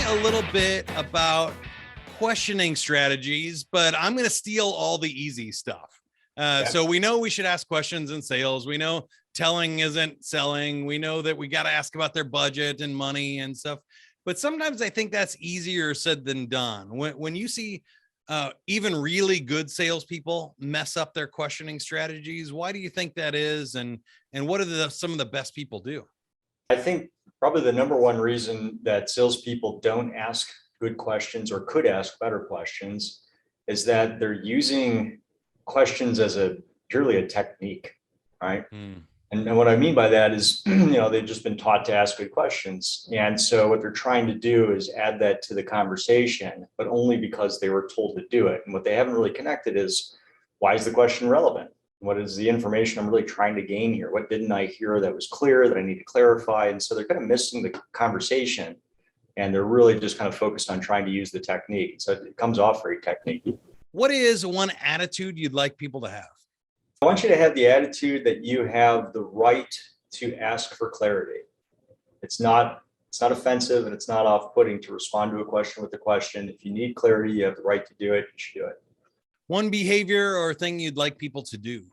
a little bit about questioning strategies, but I'm going to steal all the easy stuff. So we know we should ask questions in sales. We know telling isn't selling. We know that we got to ask about their budget and money and stuff. But sometimes I think that's easier said than done. When you see even really good salespeople mess up their questioning strategies, why do you think that is? And what are some of the best people do? I think probably the number one reason that salespeople don't ask good questions or could ask better questions is that they're using questions as purely a technique, right? And what I mean by that is, they've just been taught to ask good questions. And so what they're trying to do is add that to the conversation, but only because they were told to do it. And what they haven't really connected is, why is the question relevant? What is the information I'm really trying to gain here? What didn't I hear that was clear that I need to clarify? And so they're kind of missing the conversation, and they're really just kind of focused on trying to use the technique. So it comes off very technique. What is one attitude you'd like people to have? I want you to have the attitude that you have the right to ask for clarity. It's not offensive and it's not off-putting to respond to a question with a question. If you need clarity, you have the right to do it. You should do it. One behavior or thing you'd like people to do?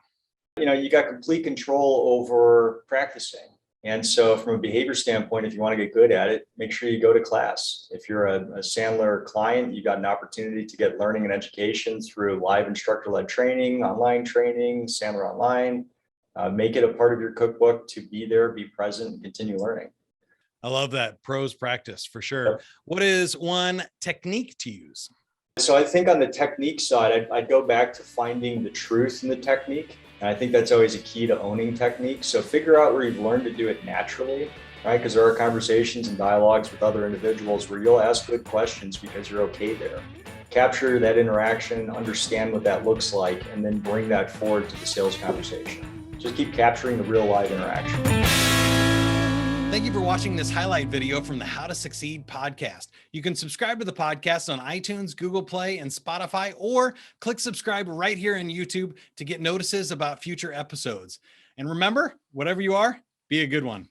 You got complete control over practicing. And so from a behavior standpoint, if you want to get good at it, make sure you go to class. If you're a Sandler client, you got an opportunity to get learning and education through live instructor-led training, online training, Sandler Online. Make it a part of your cookbook to be there, be present, and continue learning. I love that. Pros practice for sure. Yep. What is one technique to use? So I think on the technique side, I'd go back to finding the truth in the technique. And I think that's always a key to owning technique. So figure out where you've learned to do it naturally, right? Because there are conversations and dialogues with other individuals where you'll ask good questions because you're okay there. Capture that interaction, understand what that looks like, and then bring that forward to the sales conversation. Just keep capturing the real live interaction. Thank you for watching this highlight video from the How to Succeed podcast. You can subscribe to the podcast on iTunes, Google Play, and Spotify, or click subscribe right here on YouTube to get notices about future episodes. And remember, whatever you are, be a good one.